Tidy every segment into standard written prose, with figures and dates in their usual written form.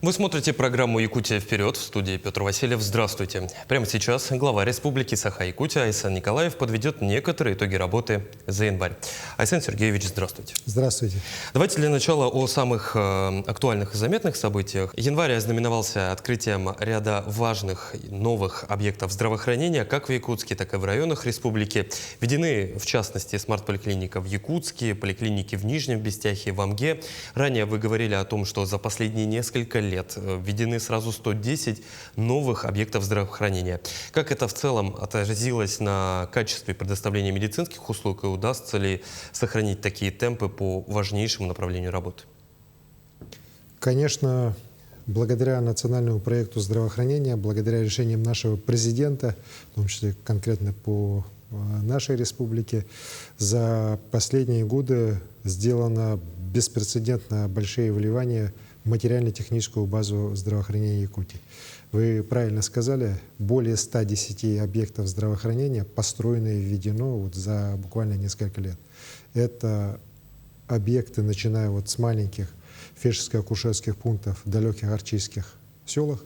Вы смотрите программу «Якутия вперед», в студии Петр Васильев. Здравствуйте. Прямо сейчас глава Республики Саха-Якутия Айсан Николаев подведет некоторые итоги работы за январь. Айсан Сергеевич, здравствуйте. Здравствуйте. Давайте для начала о самых актуальных и заметных событиях. Январь ознаменовался открытием ряда важных новых объектов здравоохранения как в Якутске, так и в районах республики. Введены, в частности, смарт-поликлиника в Якутске, поликлиники в Нижнем Бестяхе, в Амге. Ранее вы говорили о том, что за последние несколько лет введены сразу 110 новых объектов здравоохранения. Как это в целом отразилось на качестве предоставления медицинских услуг и удастся ли сохранить такие темпы по важнейшему направлению работы? Конечно, благодаря национальному проекту здравоохранения, благодаря решениям нашего президента, в том числе конкретно по нашей республике, за последние годы сделано беспрецедентно большие вливания в материально-техническую базу здравоохранения Якутии. Вы правильно сказали, более 110 объектов здравоохранения построено и введено вот за буквально несколько лет. Это объекты, начиная вот с маленьких фельдшерско-акушерских пунктов в далеких арчийских селах,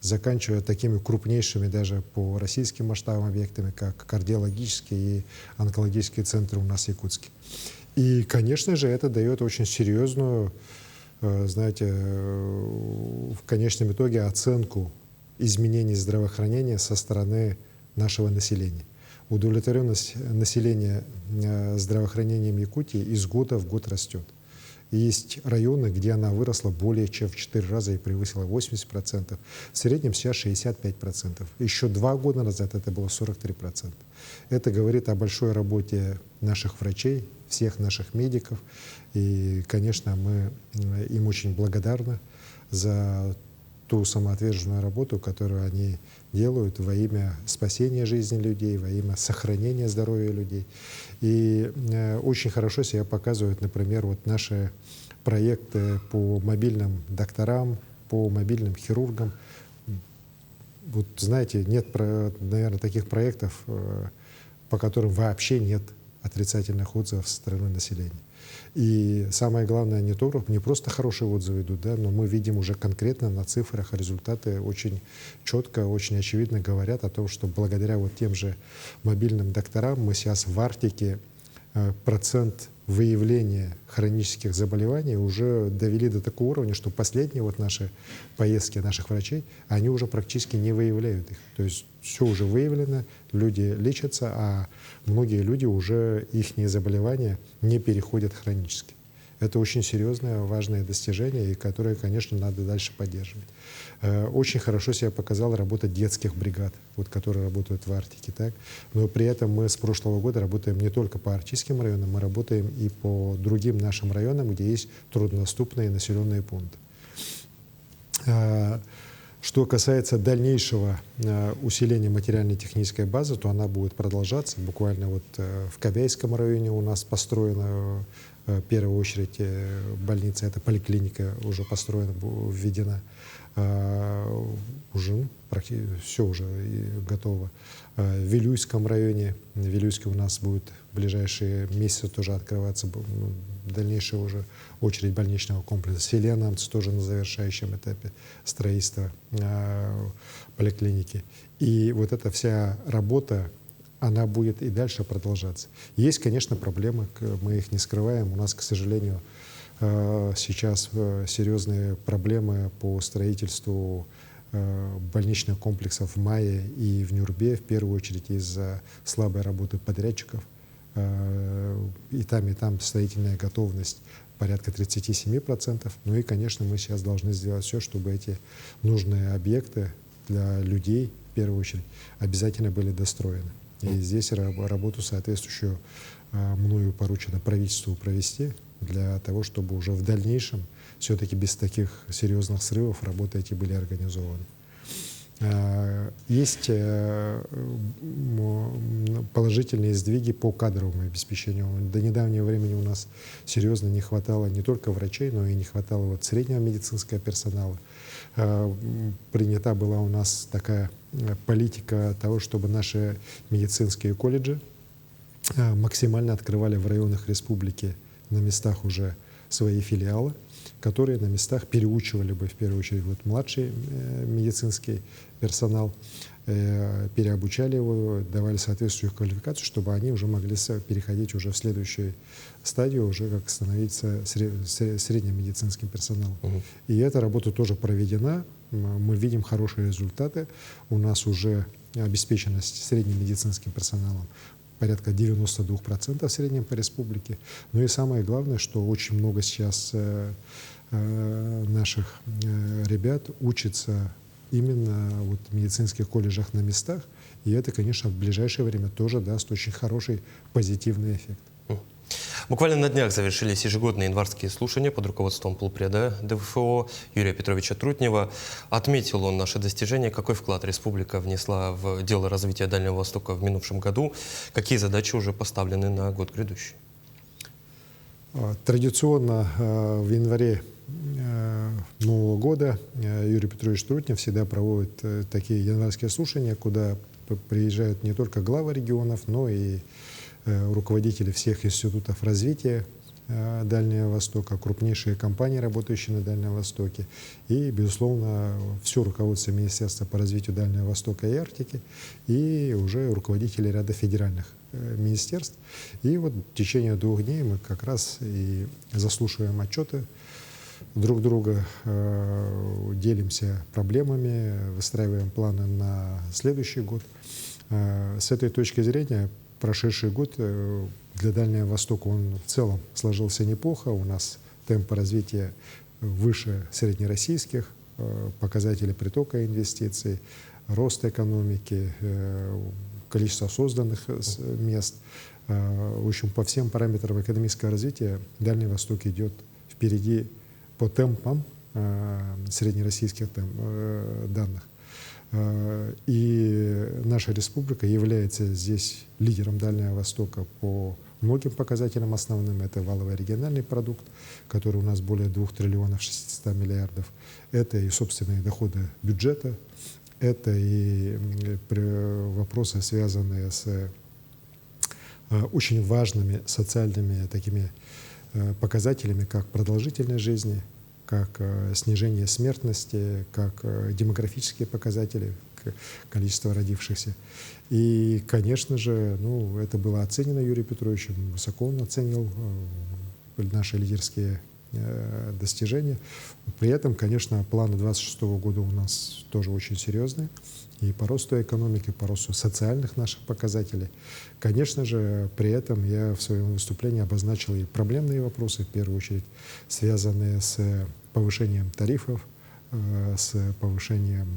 заканчивая такими крупнейшими даже по российским масштабам объектами, как кардиологические и онкологические центры у нас в Якутске. И, конечно же, это дает очень серьезную, знаете, в конечном итоге оценку изменений здравоохранения со стороны нашего населения. Удовлетворенность населения здравоохранением Якутии из года в год растет. Есть районы, где она выросла более чем в 4 раза и превысила 80%. В среднем сейчас 65%. Еще 2 года назад это было 43%. Это говорит о большой работе наших врачей, всех наших медиков. И, конечно, мы им очень благодарны за ту самоотверженную работу, которую они делают во имя спасения жизни людей, во имя сохранения здоровья людей. И очень хорошо себя показывают, например, вот наши проекты по мобильным докторам, по мобильным хирургам. Вот знаете, нет, наверное, таких проектов, по которым вообще нет отрицательных отзывов со стороны населения. И самое главное, не просто хорошие отзывы идут, да, но мы видим уже конкретно на цифрах, результаты очень четко, очень очевидно говорят о том, что благодаря вот тем же мобильным докторам мы сейчас в Арктике процент выявления хронических заболеваний уже довели до такого уровня, что последние вот наши поездки наших врачей, они уже практически не выявляют их. То есть все уже выявлено, люди лечатся, а многие люди уже их заболевания не переходят хронически. Это очень серьезное, важное достижение, и которое, конечно, надо дальше поддерживать. Очень хорошо себя показала работа детских бригад, вот, которые работают в Арктике. Так? Но при этом мы с прошлого года работаем не только по арктическим районам, мы работаем и по другим нашим районам, где есть труднодоступные населенные пункты. Что касается дальнейшего усиления материально-технической базы, то она будет продолжаться. Буквально вот в Кобяйском районе у нас построена в первую очередь больница, это поликлиника уже построена, введена. Уже практически все уже готово. В Вилюйском районе, в Вилюйске у нас будет в ближайшие месяцы тоже открываться дальнейшая уже очередь больничного комплекса. Селеновцы тоже на завершающем этапе строительства поликлиники. И вот эта вся работа, она будет и дальше продолжаться. Есть, конечно, проблемы, мы их не скрываем. У нас, к сожалению, сейчас серьезные проблемы по строительству больничных комплексов в Мае и в Нюрбе, в первую очередь из-за слабой работы подрядчиков. И там строительная готовность порядка 37%. Ну и, конечно, мы сейчас должны сделать все, чтобы эти нужные объекты для людей, в первую очередь, обязательно были достроены. И здесь работу соответствующую мною поручено правительству провести для того, чтобы уже в дальнейшем все-таки без таких серьезных срывов работы эти были организованы. Есть положительные сдвиги по кадровому обеспечению. До недавнего времени у нас серьезно не хватало не только врачей, но и не хватало вот среднего медицинского персонала. Принята была у нас такая политика того, чтобы наши медицинские колледжи максимально открывали в районах республики на местах уже свои филиалы, которые на местах переучивали бы, в первую очередь, вот младший медицинский персонал, переобучали его, давали соответствующую квалификацию, чтобы они уже могли переходить уже в следующую стадию, уже как становиться средним медицинским персоналом. И эта работа тоже проведена. Мы видим хорошие результаты. У нас уже обеспеченность средним медицинским персоналом порядка 92% в среднем по республике. Ну и самое главное, что очень много сейчас наших ребят учатся именно вот в медицинских колледжах на местах. И это, конечно, в ближайшее время тоже даст очень хороший позитивный эффект. Буквально на днях завершились ежегодные январские слушания под руководством полпреда ДФО Юрия Петровича Трутнева. Отметил он наши достижения, какой вклад республика внесла в дело развития Дальнего Востока в минувшем году, какие задачи уже поставлены на год грядущий. Традиционно в январе Нового года Юрий Петрович Трутнев всегда проводит такие январские слушания, куда приезжают не только главы регионов, но и руководители всех институтов развития Дальнего Востока, крупнейшие компании, работающие на Дальнем Востоке, и, безусловно, все руководство Министерства по развитию Дальнего Востока и Арктики, и уже руководители ряда федеральных министерств. И вот в течение 2 дней мы как раз и заслушиваем отчеты друг друга, делимся проблемами, выстраиваем планы на следующий год. С этой точки зрения прошедший год для Дальнего Востока он в целом сложился неплохо. У нас темпы развития выше среднероссийских, показатели притока инвестиций, рост экономики, количество созданных мест. В общем, по всем параметрам экономического развития Дальний Восток идет впереди по темпам среднероссийских данных. И наша республика является здесь лидером Дальнего Востока по многим показателям основным. Это валовый региональный продукт, который у нас более 2 триллионов 600 миллиардов. Это и собственные доходы бюджета, это и вопросы, связанные с очень важными социальными такими показателями, как продолжительность жизни, как снижение смертности, как демографические показатели, количество родившихся. И, конечно же, это было оценено Юрием Петровичем, высоко он оценил наши лидерские достижения. При этом, конечно, планы 2026 года у нас тоже очень серьезные. И по росту экономики, по росту социальных наших показателей. Конечно же, при этом я в своем выступлении обозначил и проблемные вопросы, в первую очередь, связанные с повышением тарифов, с повышением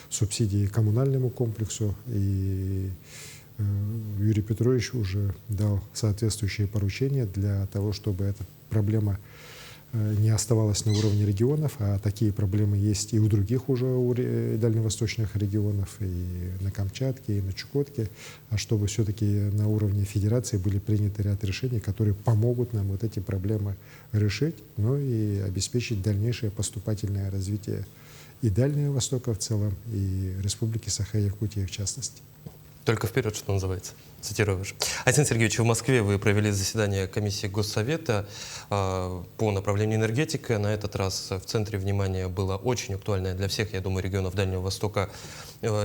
субсидий коммунальному комплексу. И Юрий Петрович уже дал соответствующие поручения для того, чтобы эта проблема не оставалась на уровне регионов, а такие проблемы есть и у других уже дальневосточных регионов, и на Камчатке, и на Чукотке, а чтобы все-таки на уровне федерации были приняты ряд решений, которые помогут нам вот эти проблемы решить, но и обеспечить дальнейшее поступательное развитие и Дальнего Востока в целом, и Республики Саха-Якутия в частности. Только вперед, что называется. Цитируешь. Арсений Сергеевич, в Москве вы провели заседание комиссии Госсовета по направлению энергетика. На этот раз в центре внимания была очень актуальная для всех, я думаю, регионов Дальнего Востока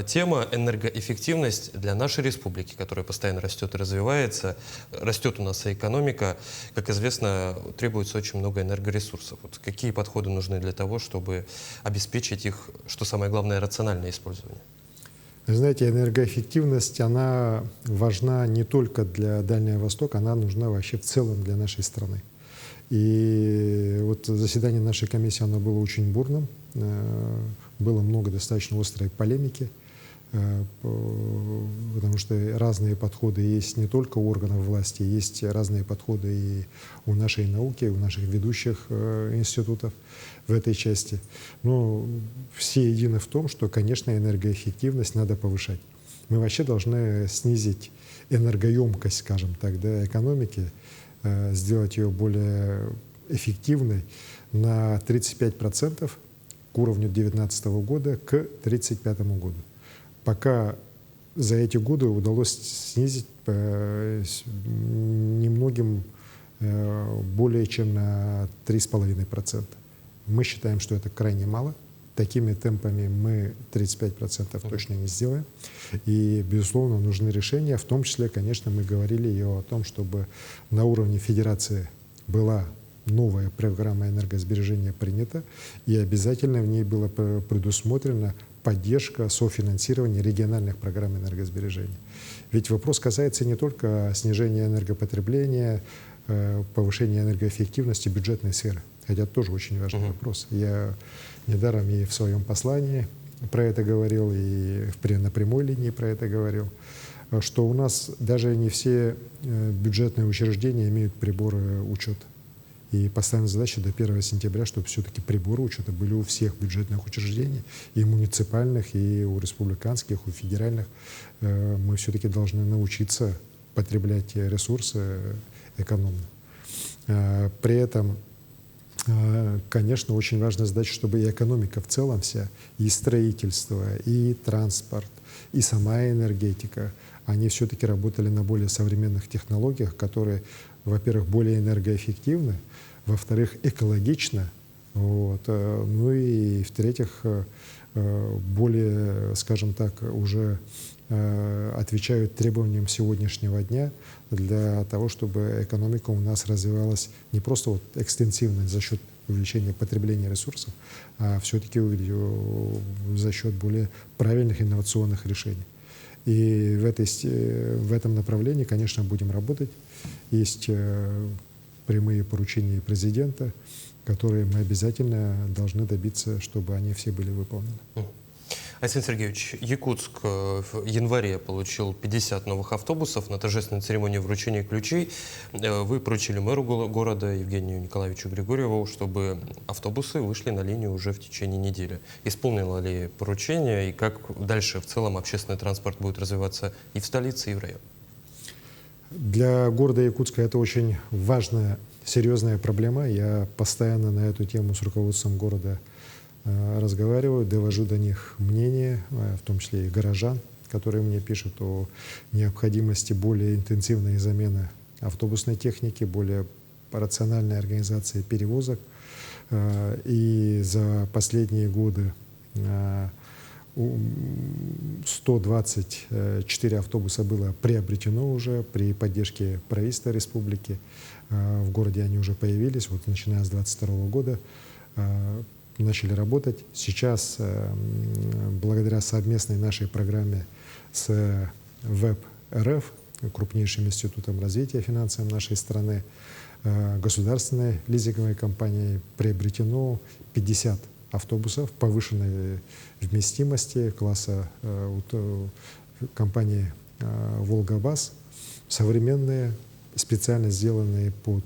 тема энергоэффективность для нашей республики, которая постоянно растет и развивается. Растет у нас и экономика. Как известно, требуется очень много энергоресурсов. Вот какие подходы нужны для того, чтобы обеспечить их, что самое главное, рациональное использование? Вы знаете, энергоэффективность, она важна не только для Дальнего Востока, она нужна вообще в целом для нашей страны. И вот заседание нашей комиссии, оно было очень бурным, было много достаточно острой полемики, потому что разные подходы есть не только у органов власти, есть разные подходы и у нашей науки, у наших ведущих институтов в этой части. Но все едины в том, что, конечно, энергоэффективность надо повышать. Мы вообще должны снизить энергоемкость, скажем так, экономики, сделать ее более эффективной на 35% к уровню 2019 года к 1935 году. Пока за эти годы удалось снизить немногим более чем на 3,5%. Мы считаем, что это крайне мало. Такими темпами мы 35% точно не сделаем. И, безусловно, нужны решения. В том числе, конечно, мы говорили и о том, чтобы на уровне федерации была новая программа энергосбережения принята, и обязательно в ней была предусмотрена поддержка, софинансирование региональных программ энергосбережения. Ведь вопрос касается не только снижения энергопотребления, повышения энергоэффективности бюджетной сферы, хотя это тоже очень важный вопрос. Я недаром и в своем послании про это говорил, и на прямой линии про это говорил, что у нас даже не все бюджетные учреждения имеют приборы учета. И поставим задачу до 1 сентября, чтобы все-таки приборы учета были у всех бюджетных учреждений, и муниципальных, и у республиканских, у федеральных. Мы все-таки должны научиться потреблять ресурсы экономно. При этом, конечно, очень важная задача, чтобы и экономика в целом вся, и строительство, и транспорт, и сама энергетика, они все-таки работали на более современных технологиях, которые, во-первых, более энергоэффективны, во-вторых, экологично, вот, ну и в-третьих, более, скажем так, уже отвечают требованиям сегодняшнего дня для того, чтобы экономика у нас развивалась не просто вот экстенсивно за счет увеличения потребления ресурсов, а все-таки за счет более правильных инновационных решений. И в этом направлении, конечно, будем работать. Есть прямые поручения президента, которые мы обязательно должны добиться, чтобы они все были выполнены. Александр Сергеевич, Якутск в январе получил 50 новых автобусов на торжественной церемонии вручения ключей. Вы поручили мэру города Евгению Николаевичу Григорьеву, чтобы автобусы вышли на линию уже в течение недели. Исполнило ли поручение и как дальше в целом общественный транспорт будет развиваться и в столице, и в районе? Для города Якутска это очень важная, серьезная проблема. Я постоянно на эту тему с руководством города разговариваю, довожу до них мнение, в том числе и горожан, которые мне пишут о необходимости более интенсивной замены автобусной техники, более рациональной организации перевозок. И за последние годы 124 автобуса было приобретено уже при поддержке правительства республики. В городе они уже появились, вот начиная с 2022 года. Начали работать. Сейчас, благодаря совместной нашей программе с ВЭБ РФ, крупнейшим институтом развития финансовым нашей страны, государственной лизинговой компанией приобретено 50 автобусов повышенной вместимости класса компании «Волгабас», современные, специально сделанные под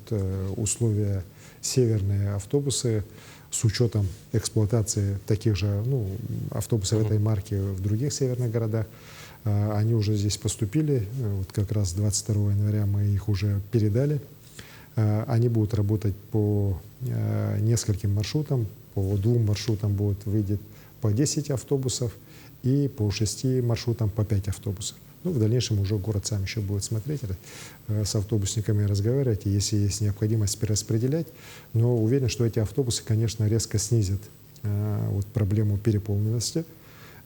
условия северные автобусы, с учетом эксплуатации таких же автобусов этой марки в других северных городах. Они уже здесь поступили, вот как раз 22 января мы их уже передали. Они будут работать по нескольким маршрутам, по 2 маршрутам выйдет по 10 автобусов и по 6 маршрутам по 5 автобусов. Ну, в дальнейшем уже город сам еще будет смотреть, с автобусниками разговаривать, и если есть необходимость перераспределять. Но уверен, что эти автобусы, конечно, резко снизят проблему переполненности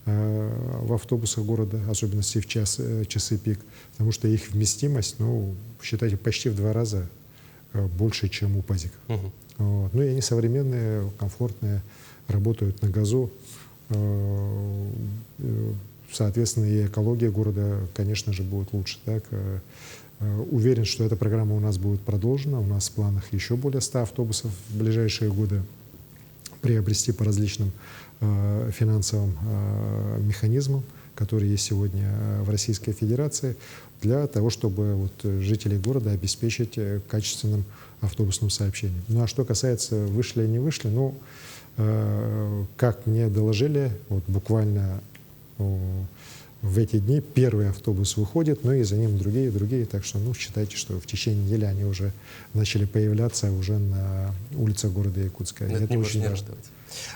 в автобусах города, особенно в часы пик, потому что их вместимость, считайте, почти в 2 раза больше, чем у пазиков. Вот. Ну и они современные, комфортные, работают на газу. Соответственно, и экология города, конечно же, будет лучше. Так? Уверен, что эта программа у нас будет продолжена. У нас в планах еще более 100 автобусов в ближайшие годы приобрести по различным финансовым механизмам, которые есть сегодня в Российской Федерации, для того, чтобы жителей города обеспечить качественным автобусным сообщением. Ну а что касается вышли и не вышли, как мне доложили, буквально в эти дни первый автобус выходит, ну и за ним другие, другие. Так что, ну, считайте, что в течение недели они уже начали появляться уже на улицах города Якутска. Это Это не очень может не важно. радовать.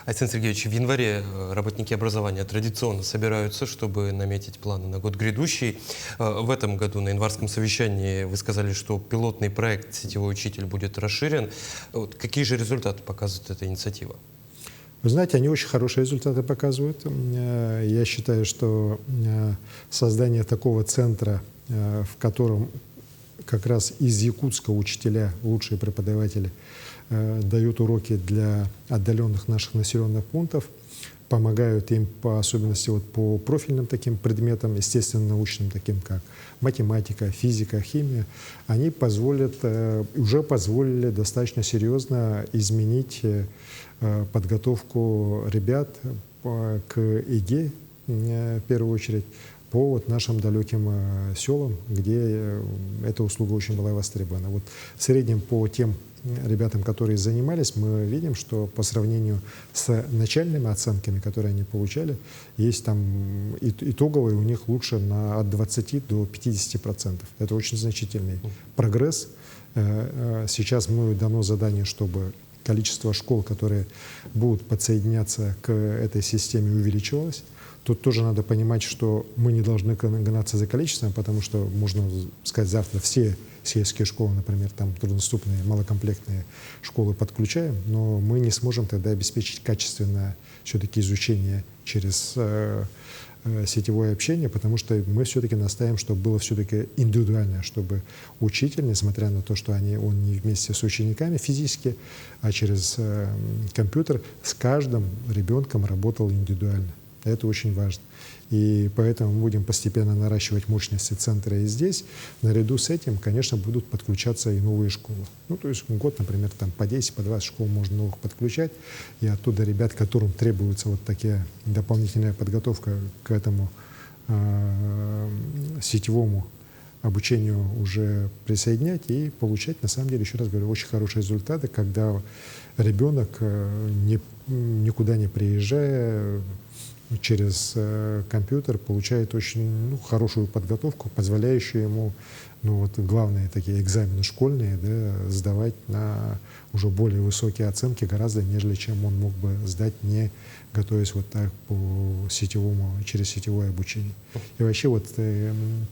Александр Сергеевич, в январе работники образования традиционно собираются, чтобы наметить планы на год грядущий. В этом году на январском совещании вы сказали, что пилотный проект «Сетевой учитель» будет расширен. Вот какие же результаты показывает эта инициатива? Вы знаете, они очень хорошие результаты показывают. Я считаю, что создание такого центра, в котором как раз из Якутска учителя, лучшие преподаватели, дают уроки для отдаленных наших населенных пунктов, помогают им по особенности вот по профильным таким предметам, естественно-научным, таким как математика, физика, химия, они уже позволили достаточно серьезно изменить подготовку ребят к ЕГЭ, в первую очередь, по вот нашим далеким селам, где эта услуга очень была востребована. Вот в среднем по тем ребятам, которые занимались, мы видим, что по сравнению с начальными оценками, которые они получали, есть там итоговые у них лучше от 20 до 50%. Это очень значительный прогресс. Сейчас мною дано задание, чтобы количество школ, которые будут подсоединяться к этой системе, увеличивалось. Тут тоже надо понимать, что мы не должны гнаться за количеством, потому что, можно сказать, завтра все сельские школы, например, там труднодоступные, малокомплектные школы подключаем, но мы не сможем тогда обеспечить качественное все-таки изучение через сетевое общение, потому что мы все-таки настаиваем, чтобы было все-таки индивидуально, чтобы учитель, несмотря на то, что он не вместе с учениками физически, а через компьютер, с каждым ребенком работал индивидуально. Это очень важно. И поэтому мы будем постепенно наращивать мощности центра и здесь. Наряду с этим, конечно, будут подключаться и новые школы. Ну, то есть в год, например, там по 10, по 20 школ можно новых подключать. И оттуда ребят, которым требуется вот такая дополнительная подготовка к этому сетевому обучению уже присоединять и получать, на самом деле, еще раз говорю, очень хорошие результаты, когда ребенок, никуда не приезжая, через компьютер получает очень хорошую подготовку, позволяющую ему, главные такие экзамены школьные, сдавать на уже более высокие оценки гораздо, нежели чем он мог бы сдать, не готовясь вот так через сетевое обучение. И вообще вот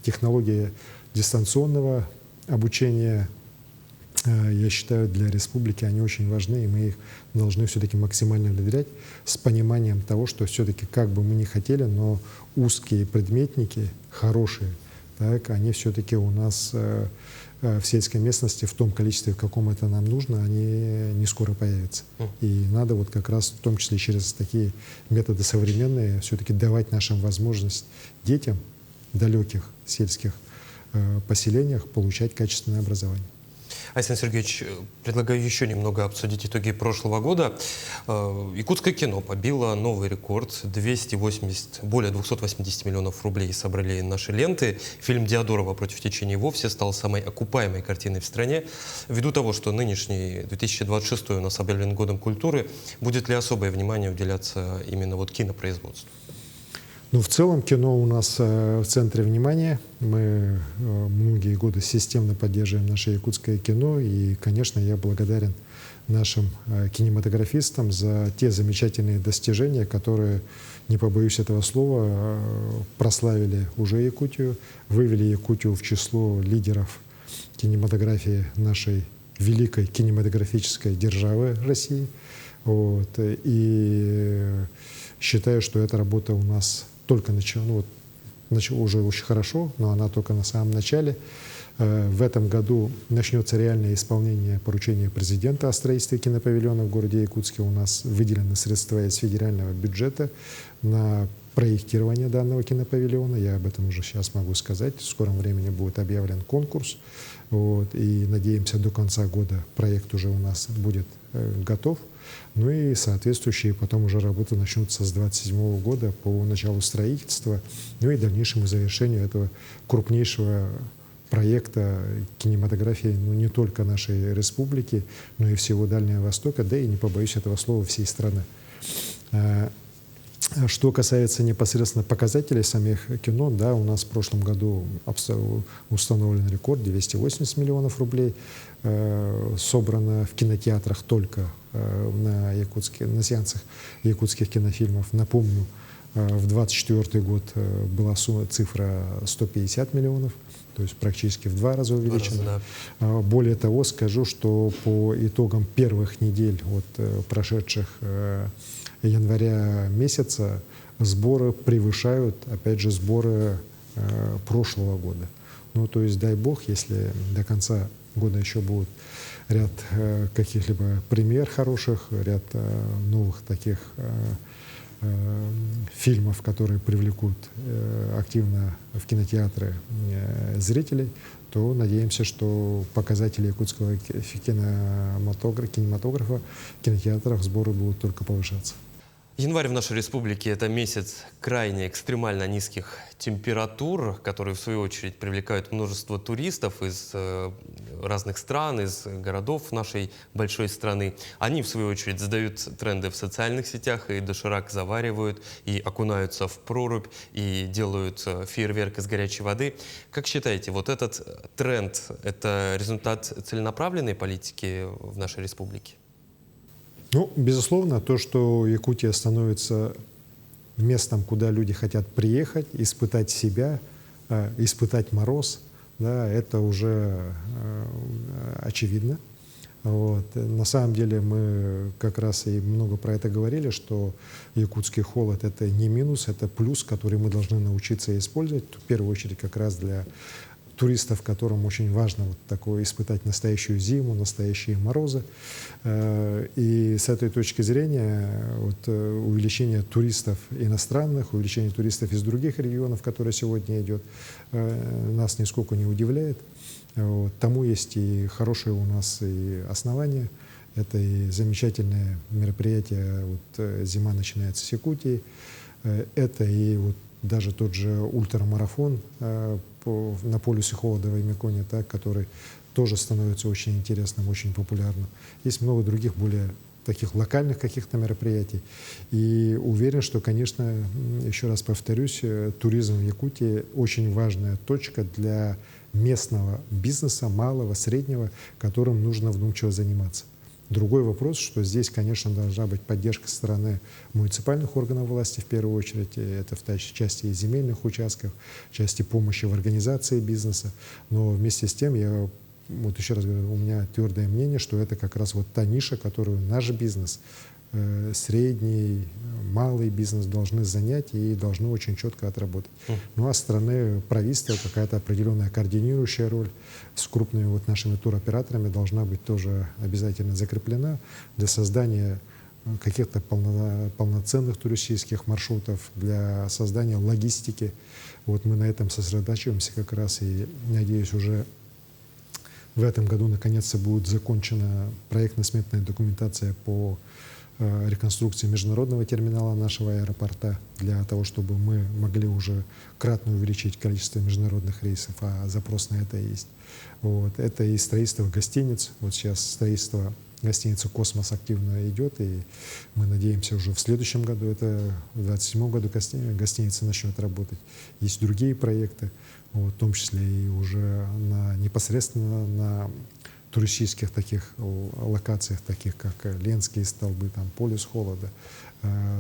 технология дистанционного обучения, я считаю, для республики они очень важны, и мы их должны все-таки максимально внедрять с пониманием того, что все-таки, как бы мы ни хотели, но узкие предметники, хорошие, так, они все-таки у нас в сельской местности в том количестве, в каком это нам нужно, они не скоро появятся. И надо вот как раз, в том числе через такие методы современные, все-таки давать нашим возможность детям далеких сельских поселениях получать качественное образование. Александр Сергеевич, предлагаю еще немного обсудить итоги прошлого года. Якутское кино побило новый рекорд. Более 280 миллионов рублей собрали наши ленты. Фильм Диодорова «Против течения» вовсе стал самой окупаемой картиной в стране. Ввиду того, что нынешний 2026 у нас объявлен годом культуры, будет ли особое внимание уделяться именно вот кинопроизводству? В целом кино у нас в центре внимания. Мы многие годы системно поддерживаем наше якутское кино. И, конечно, я благодарен нашим кинематографистам за те замечательные достижения, которые, не побоюсь этого слова, прославили уже Якутию, вывели Якутию в число лидеров кинематографии нашей великой кинематографической державы России. И считаю, что эта работа у нас только начала уже очень хорошо, но она только на самом начале. В этом году начнется реальное исполнение поручения президента о строительстве кинопавильона в городе Якутске. У нас выделены средства из федерального бюджета на проектирование данного кинопавильона. Я об этом уже сейчас могу сказать. В скором времени будет объявлен конкурс. И надеемся, до конца года проект уже у нас будет готов. И соответствующие потом уже работы начнутся с 2027 года по началу строительства, и дальнейшему завершению этого крупнейшего проекта кинематографии не только нашей республики, но и всего Дальнего Востока, да и, не побоюсь этого слова, всей страны. Что касается непосредственно показателей самих кино, да, у нас в прошлом году установлен рекорд 280 миллионов рублей собрано в кинотеатрах только на сеансах якутских кинофильмов. Напомню, в 2024 год была цифра 150 миллионов, то есть практически в 2 раза увеличена. Более того, скажу, что по итогам первых недель прошедших января месяца сборы превышают, опять же, сборы прошлого года. Ну, то есть, дай бог, если до конца года еще будет ряд каких-либо премьер хороших, ряд новых таких фильмов, которые привлекут активно в кинотеатры зрителей, то надеемся, что показатели якутского кинематографа в кинотеатрах сборы будут только повышаться. Январь в нашей республике – это месяц крайне экстремально низких температур, которые, в свою очередь, привлекают множество туристов из разных стран, из городов нашей большой страны. Они, в свою очередь, задают тренды в социальных сетях и доширак заваривают, и окунаются в прорубь, и делают фейерверк из горячей воды. Как считаете, вот этот тренд – это результат целенаправленной политики в нашей республике? Ну, безусловно, то, что Якутия становится местом, куда люди хотят приехать, испытать себя, испытать мороз, да, это уже очевидно. Вот. На самом деле мы как раз и много про это говорили, что якутский холод — это не минус, это плюс, который мы должны научиться использовать, в первую очередь как раз для туристов, которым очень важно вот такое испытать настоящую зиму, настоящие морозы. И с этой точки зрения вот, увеличение туристов иностранных, увеличение туристов из других регионов, которое сегодня идет, нас нисколько не удивляет. Вот. Тому есть и хорошие у нас и основания. Это и замечательное мероприятие, вот, зима начинается с Якутии. Это и вот даже тот же ультрамарафон на полюсе холода в Аймеконе, который тоже становится очень интересным, очень популярным. Есть много других более таких локальных каких-то мероприятий. И уверен, что, конечно, еще раз повторюсь, туризм в Якутии очень важная точка для местного бизнеса, малого, среднего, которым нужно вдумчиво заниматься. Другой вопрос, что здесь, конечно, должна быть поддержка со стороны муниципальных органов власти, в первую очередь, это в части земельных участков, в части помощи в организации бизнеса. Но вместе с тем, я вот еще раз говорю, у меня твердое мнение, что это как раз вот та ниша, которую наш бизнес, средний, малый бизнес должны занять и должны очень четко отработать. Ну а со стороны правительства какая-то определенная координирующая роль с крупными вот нашими туроператорами должна быть тоже обязательно закреплена для создания каких-то полноценных туристических маршрутов, для создания логистики. Вот мы на этом сосредотачиваемся как раз, и, надеюсь, уже в этом году наконец-то будет закончена проектно-сметная документация по реконструкции международного терминала нашего аэропорта для того, чтобы мы могли уже кратно увеличить количество международных рейсов, а запрос на это есть. Вот. Это и строительство гостиниц. Вот сейчас строительство гостиницы «Космос» активно идет, и мы надеемся уже в следующем году, это в 2027 году гостиница начнет работать. Есть другие проекты, вот, в том числе и уже непосредственно на туристических таких локациях, таких как Ленские столбы, там, полюс холода,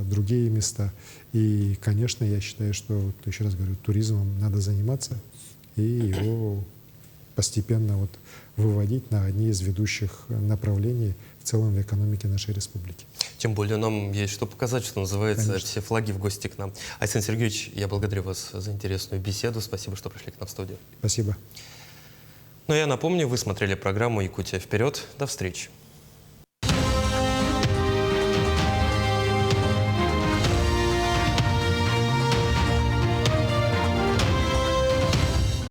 другие места. И, конечно, я считаю, что, еще раз говорю, туризмом надо заниматься и его постепенно вот выводить на одни из ведущих направлений в целом в экономике нашей республики. Тем более нам есть что показать, что называется, Конечно. все флаги в гости к нам. Александр Сергеевич, я благодарю вас за интересную беседу. Спасибо, что пришли к нам в студию. Спасибо. Ну, я напомню, вы смотрели программу «Якутия вперед». До встречи.